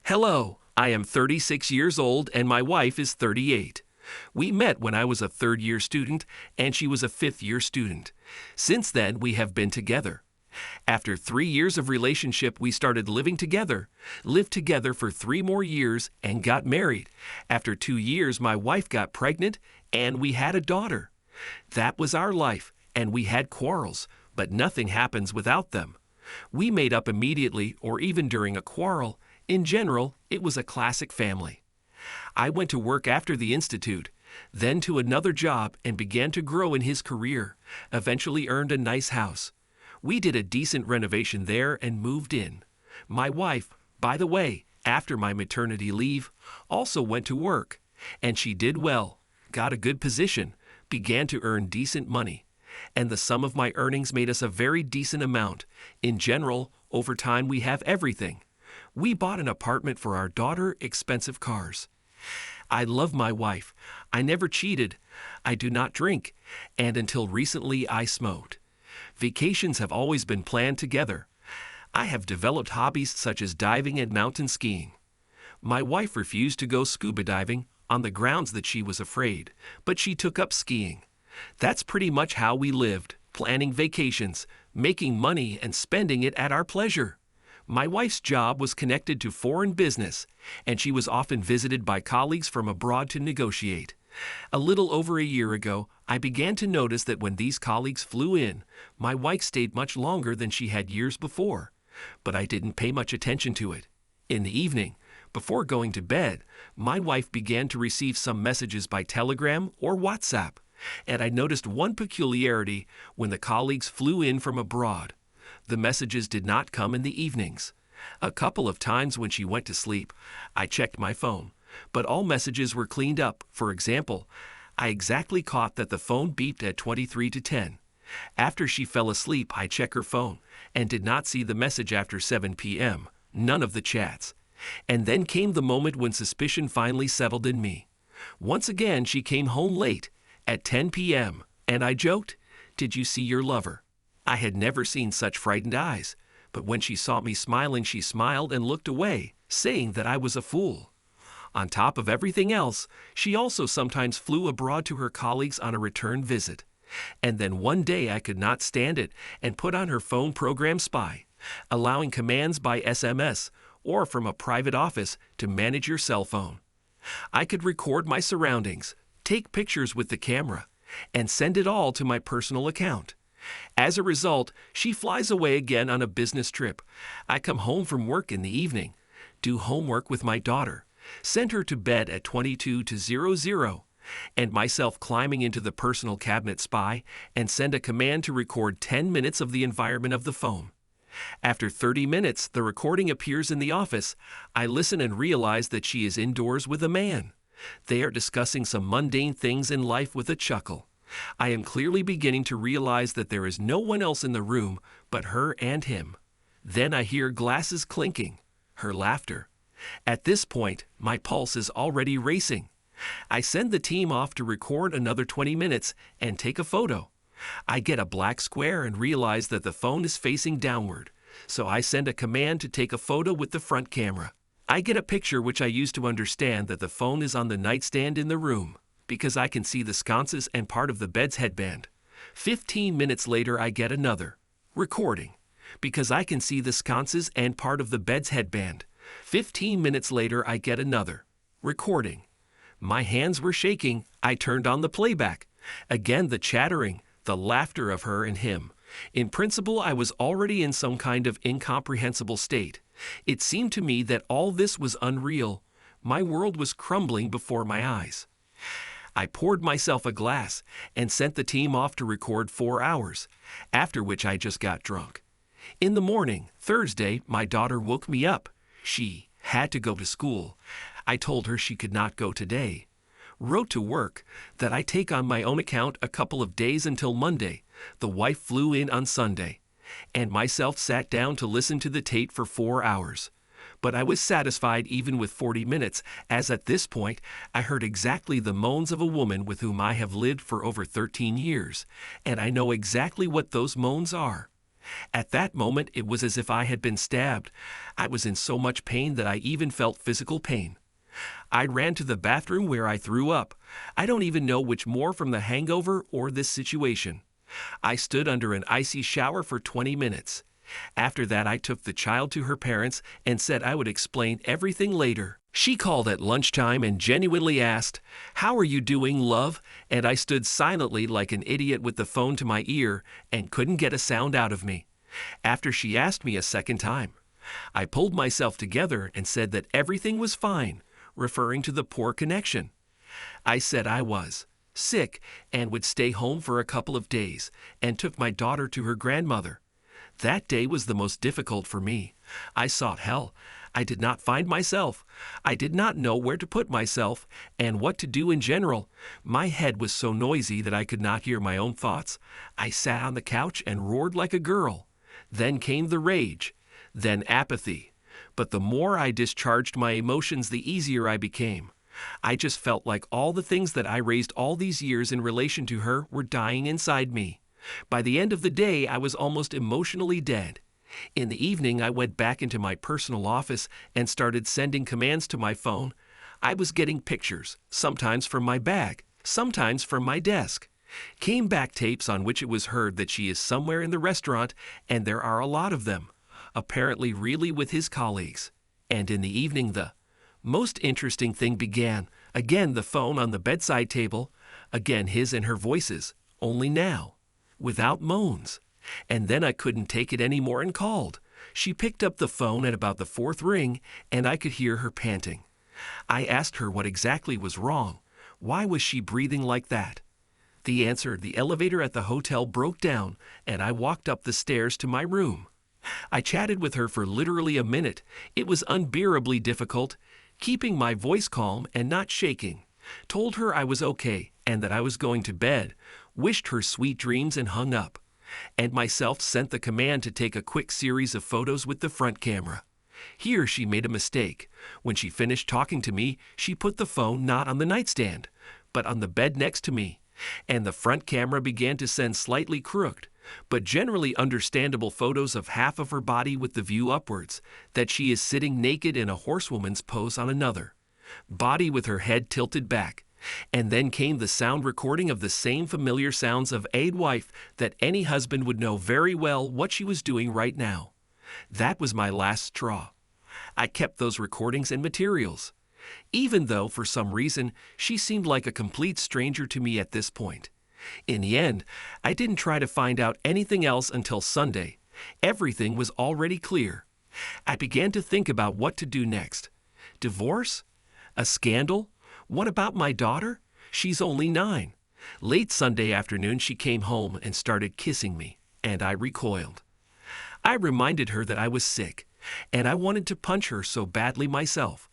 Hello, I am 36 years old and my wife is 38. We met when I was a third-year student and she was a fifth-year student. Since then, we have been together. After 3 years of relationship, we started living together, lived together for 3 more years, and got married. After 2 years, my wife got pregnant and we had a daughter. That was our life, and we had quarrels, but nothing happens without them. We made up immediately or even during a quarrel. In general, it was a classic family. I went to work after the institute, then to another job and began to grow in his career, eventually earned a nice house. We did a decent renovation there and moved in. My wife, by the way, after my maternity leave, also went to work, and she did well, got a good position, began to earn decent money, and the sum of my earnings made us a very decent amount. In general, over time we have everything. We bought an apartment for our daughter, expensive cars. I love my wife. I never cheated. I do not drink. And until recently, I smoked. Vacations have always been planned together. I have developed hobbies such as diving and mountain skiing. My wife refused to go scuba diving on the grounds that she was afraid, but she took up skiing. That's pretty much how we lived, planning vacations, making money, and spending it at our pleasure. My wife's job was connected to foreign business, and she was often visited by colleagues from abroad to negotiate. A little over a year ago, I began to notice that when these colleagues flew in, my wife stayed much longer than she had years before, but I didn't pay much attention to it. In the evening, before going to bed, my wife began to receive some messages by telegram or WhatsApp, and I noticed one peculiarity when the colleagues flew in from abroad. The messages did not come in the evenings. A couple of times when she went to sleep, I checked my phone, but all messages were cleaned up. For example, I exactly caught that the phone beeped at 23 to 10. After she fell asleep, I checked her phone and did not see the message after 7 p.m., none of the chats. And then came the moment when suspicion finally settled in me. Once again, she came home late, at 10 p.m., and I joked, "Did you see your lover?" I had never seen such frightened eyes, but when she saw me smiling, she smiled and looked away, saying that I was a fool. On top of everything else, she also sometimes flew abroad to her colleagues on a return visit. And then one day I could not stand it and put on her phone program Spy, allowing commands by SMS or from a private office to manage your cell phone. I could record my surroundings, take pictures with the camera, and send it all to my personal account. As a result, she flies away again on a business trip. I come home from work in the evening, do homework with my daughter, send her to bed at 22 to 00, and myself climbing into the personal cabinet Spy and send a command to record 10 minutes of the environment of the phone. After 30 minutes, the recording appears in the office. I listen and realize that she is indoors with a man. They are discussing some mundane things in life with a chuckle. I am clearly beginning to realize that there is no one else in the room but her and him. Then I hear glasses clinking, her laughter. At this point, my pulse is already racing. I send the team off to record another 20 minutes and take a photo. I get a black square and realize that the phone is facing downward, so I send a command to take a photo with the front camera. I get a picture which I use to understand that the phone is on the nightstand in the room, because I can see the sconces and part of the bed's headband. 15 minutes later, I get another recording, because I can see the sconces and part of the bed's headband. 15 minutes later, I get another recording. My hands were shaking. I turned on the playback. Again, the chattering, the laughter of her and him. In principle, I was already in some kind of incomprehensible state. It seemed to me that all this was unreal. My world was crumbling before my eyes. I poured myself a glass and sent the team off to record 4 hours, after which I just got drunk. In the morning, Thursday, my daughter woke me up. She had to go to school. I told her she could not go today. Wrote to work that I take on my own account a couple of days until Monday. The wife flew in on Sunday, and myself sat down to listen to the tape for 4 hours. But I was satisfied even with 40 minutes, as at this point I heard exactly the moans of a woman with whom I have lived for over 13 years, and I know exactly what those moans are. At that moment, it was as if I had been stabbed. I was in so much pain that I even felt physical pain. I ran to the bathroom where I threw up. I don't even know which more from the hangover or this situation. I stood under an icy shower for 20 minutes. After that, I took the child to her parents and said I would explain everything later. She called at lunchtime and genuinely asked, "How are you doing, love?" And I stood silently like an idiot with the phone to my ear and couldn't get a sound out of me. After she asked me a second time, I pulled myself together and said that everything was fine, referring to the poor connection. I said I was sick and would stay home for a couple of days and took my daughter to her grandmother. That day was the most difficult for me. I sought hell. I did not find myself. I did not know where to put myself and what to do in general. My head was so noisy that I could not hear my own thoughts. I sat on the couch and roared like a girl. Then came the rage, then apathy. But the more I discharged my emotions, the easier I became. I just felt like all the things that I raised all these years in relation to her were dying inside me. By the end of the day, I was almost emotionally dead. In the evening, I went back into my personal office and started sending commands to my phone. I was getting pictures, sometimes from my bag, sometimes from my desk. Came back tapes on which it was heard that she is somewhere in the restaurant, and there are a lot of them, apparently really with his colleagues. And in the evening, the most interesting thing began. Again, the phone on the bedside table, again his and her voices, only now, without moans. And then I couldn't take it anymore and called. She picked up the phone at about the fourth ring, and I could hear her panting. I asked her what exactly was wrong. Why was she breathing like that? The answer, the elevator at the hotel broke down, and I walked up the stairs to my room. I chatted with her for literally a minute. It was unbearably difficult, keeping my voice calm and not shaking. Told her I was okay and that I was going to bed, wished her sweet dreams and hung up. And myself sent the command to take a quick series of photos with the front camera. Here she made a mistake. When she finished talking to me, she put the phone not on the nightstand, but on the bed next to me, and the front camera began to send slightly crooked, but generally understandable photos of half of her body with the view upwards, that she is sitting naked in a horsewoman's pose on another, body with her head tilted back. And then came the sound recording of the same familiar sounds of a wife that any husband would know very well what she was doing right now. That was my last straw. I kept those recordings and materials, even though for some reason she seemed like a complete stranger to me at this point. In the end, I didn't try to find out anything else until Sunday. Everything was already clear. I began to think about what to do next. Divorce? A scandal? What about my daughter? She's only 9. Late Sunday afternoon, she came home and started kissing me, and I recoiled. I reminded her that I was sick, and I wanted to punch her so badly myself.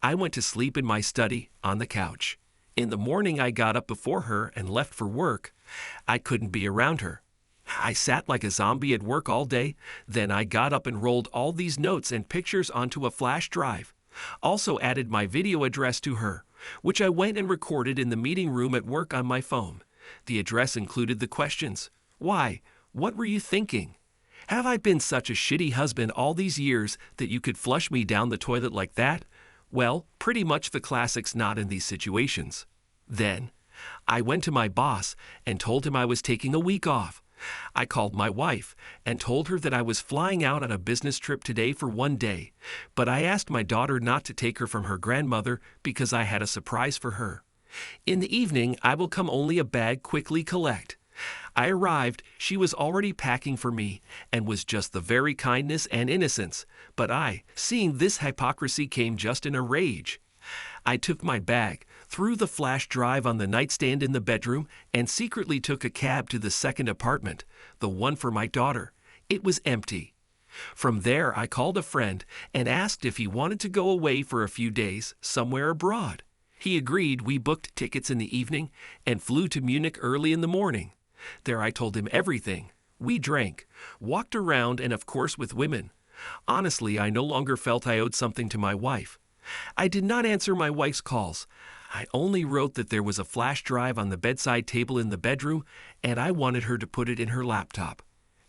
I went to sleep in my study on the couch. In the morning, I got up before her and left for work. I couldn't be around her. I sat like a zombie at work all day. Then I got up and rolled all these notes and pictures onto a flash drive. Also added my video address to her, which I went and recorded in the meeting room at work on my phone. The address included the questions. Why? What were you thinking? Have I been such a shitty husband all these years that you could flush me down the toilet like that? Well, pretty much the classics not in these situations. Then, I went to my boss and told him I was taking a week off. I called my wife and told her that I was flying out on a business trip today for 1 day, but I asked my daughter not to take her from her grandmother because I had a surprise for her. In the evening, I will come only a bag quickly collect. I arrived, she was already packing for me, and was just the very kindness and innocence, but I, seeing this hypocrisy, came just in a rage. I took my bag, threw the flash drive on the nightstand in the bedroom, and secretly took a cab to the second apartment, the one for my daughter. It was empty. From there, I called a friend and asked if he wanted to go away for a few days somewhere abroad. He agreed. We booked tickets in the evening and flew to Munich early in the morning. There I told him everything. We drank, walked around, and of course with women. Honestly, I no longer felt I owed something to my wife. I did not answer my wife's calls. I only wrote that there was a flash drive on the bedside table in the bedroom, and I wanted her to put it in her laptop.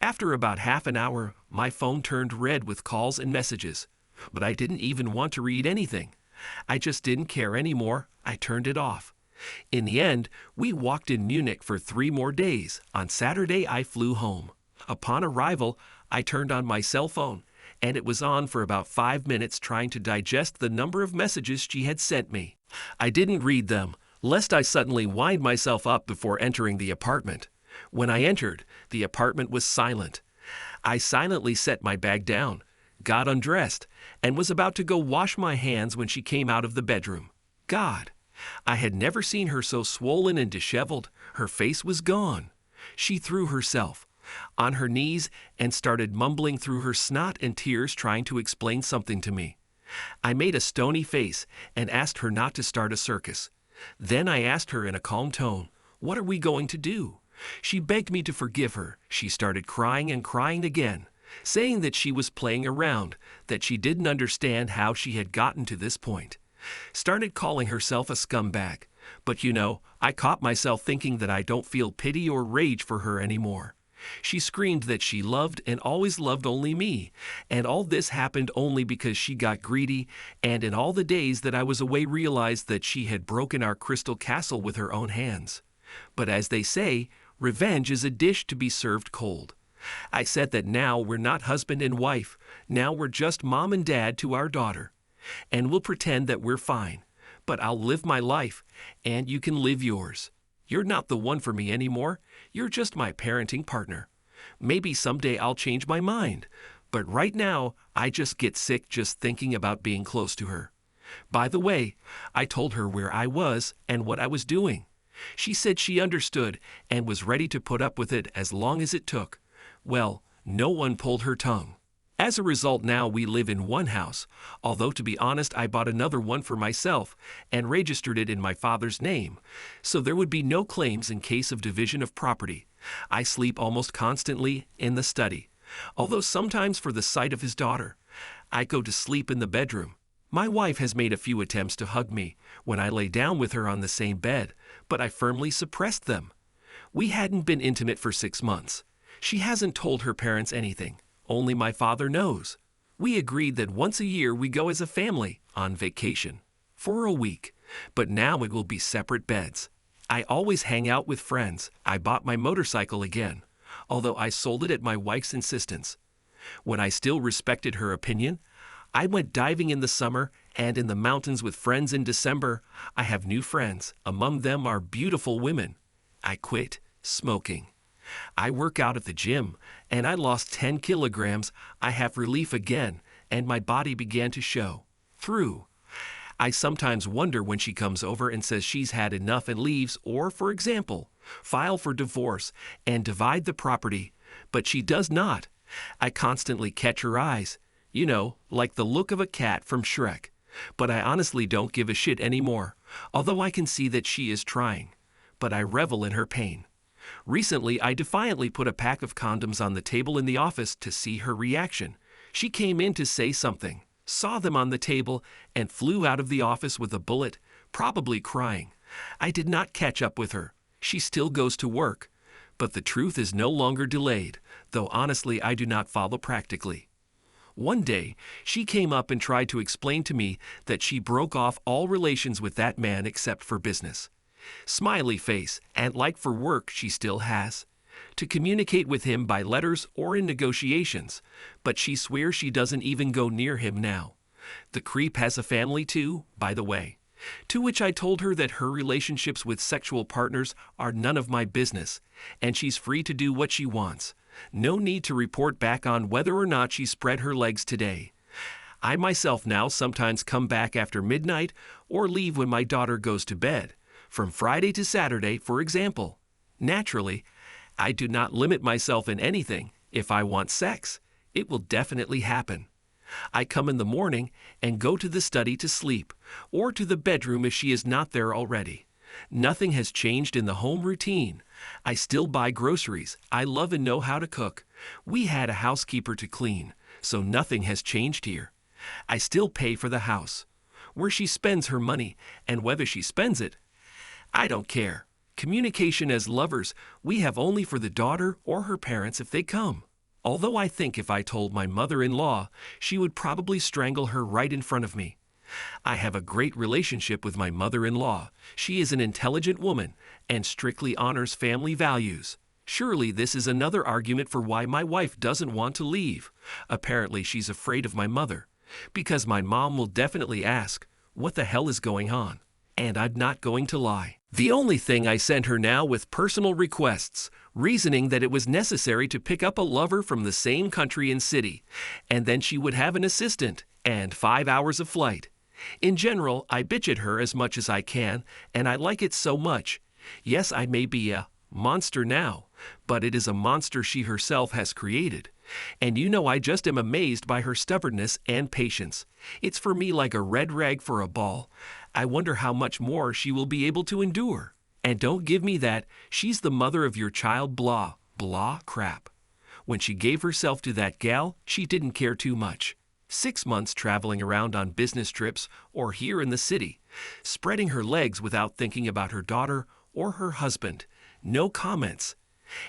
After about half an hour, my phone turned red with calls and messages. But I didn't even want to read anything. I just didn't care anymore. I turned it off. In the end, we walked in Munich for 3 more days. On Saturday, I flew home. Upon arrival, I turned on my cell phone, and it was on for about 5 minutes trying to digest the number of messages she had sent me. I didn't read them, lest I suddenly wind myself up before entering the apartment. When I entered, the apartment was silent. I silently set my bag down, got undressed, and was about to go wash my hands when she came out of the bedroom. God! I had never seen her so swollen and disheveled. Her face was gone. She threw herself on her knees and started mumbling through her snot and tears, trying to explain something to me. I made a stony face and asked her not to start a circus. Then I asked her in a calm tone, "What are we going to do?" She begged me to forgive her. She started crying and crying again, saying that she was playing around, that she didn't understand how she had gotten to this point. Started calling herself a scumbag. But I caught myself thinking that I don't feel pity or rage for her anymore. She screamed that she loved and always loved only me, and all this happened only because she got greedy, and in all the days that I was away realized that she had broken our crystal castle with her own hands. But as they say, revenge is a dish to be served cold. I said that now we're not husband and wife, now we're just mom and dad to our daughter. And we'll pretend that we're fine, but I'll live my life, and you can live yours. You're not the one for me anymore, you're just my parenting partner. Maybe someday I'll change my mind, but right now I just get sick just thinking about being close to her. By the way, I told her where I was and what I was doing. She said she understood and was ready to put up with it as long as it took. Well, no one pulled her tongue. As a result, now we live in one house, although to be honest, I bought another one for myself and registered it in my father's name, so there would be no claims in case of division of property. I sleep almost constantly in the study, although sometimes for the sight of his daughter. I go to sleep in the bedroom. My wife has made a few attempts to hug me when I lay down with her on the same bed, but I firmly suppressed them. We hadn't been intimate for 6 months. She hasn't told her parents anything. Only my father knows. We agreed that once a year we go as a family on vacation for a week, but now it will be separate beds. I always hang out with friends. I bought my motorcycle again, although I sold it at my wife's insistence. When I still respected her opinion, I went diving in the summer and in the mountains with friends in December. I have new friends. Among them are beautiful women. I quit smoking. I work out at the gym, and I lost 10 kilograms. I have relief again, and my body began to show through. I sometimes wonder when she comes over and says she's had enough and leaves, or, for example, file for divorce and divide the property, but she does not. I constantly catch her eyes, like the look of a cat from Shrek. But I honestly don't give a shit anymore, although I can see that she is trying. But I revel in her pain. Recently, I defiantly put a pack of condoms on the table in the office to see her reaction. She came in to say something, saw them on the table, and flew out of the office with a bullet, probably crying. I did not catch up with her. She still goes to work. But the truth is no longer delayed, though honestly I do not follow practically. One day, she came up and tried to explain to me that she broke off all relations with that man except for business. Smiley face, and like for work she still has. To communicate with him by letters or in negotiations, but she swears she doesn't even go near him now. The creep has a family too, by the way. To which I told her that her relationships with sexual partners are none of my business, and she's free to do what she wants. No need to report back on whether or not she spread her legs today. I myself now sometimes come back after midnight or leave when my daughter goes to bed. From Friday to Saturday, for example. Naturally, I do not limit myself in anything. If I want sex, it will definitely happen. I come in the morning and go to the study to sleep, or to the bedroom if she is not there already. Nothing has changed in the home routine. I still buy groceries. I love and know how to cook. We had a housekeeper to clean, so nothing has changed here. I still pay for the house. Where she spends her money, and whether she spends it, I don't care. Communication as lovers, we have only for the daughter or her parents if they come. Although I think if I told my mother-in-law, she would probably strangle her right in front of me. I have a great relationship with my mother-in-law. She is an intelligent woman and strictly honors family values. Surely this is another argument for why my wife doesn't want to leave. Apparently she's afraid of my mother, because my mom will definitely ask, "What the hell is going on?" And I'm not going to lie. The only thing I sent her now with personal requests, reasoning that it was necessary to pick up a lover from the same country and city, and then she would have an assistant and 5 hours of flight. In general, I bitch at her as much as I can, and I like it so much. Yes, I may be a monster now, but it is a monster she herself has created. And you know I just am amazed by her stubbornness and patience. It's for me like a red rag for a ball. I wonder how much more she will be able to endure. And don't give me that "she's the mother of your child" blah, blah crap. When she gave herself to that gal, she didn't care too much. 6 months traveling around on business trips or here in the city, spreading her legs without thinking about her daughter or her husband. No comments.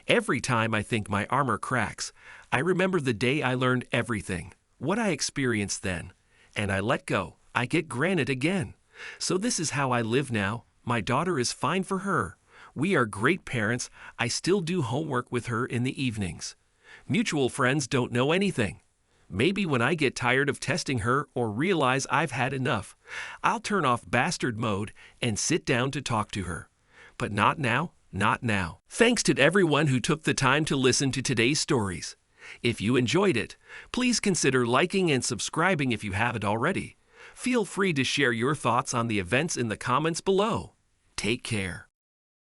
Every time I think my armor cracks, I remember the day I learned everything, what I experienced then, and I let go. I get granted again. So this is how I live now. My daughter is fine for her. We are great parents. I still do homework with her in the evenings. Mutual friends don't know anything. Maybe when I get tired of testing her or realize I've had enough, I'll turn off bastard mode and sit down to talk to her. But not now, not now. Thanks to everyone who took the time to listen to today's stories. If you enjoyed it, please consider liking and subscribing if you haven't already. Feel free to share your thoughts on the events in the comments below. Take care.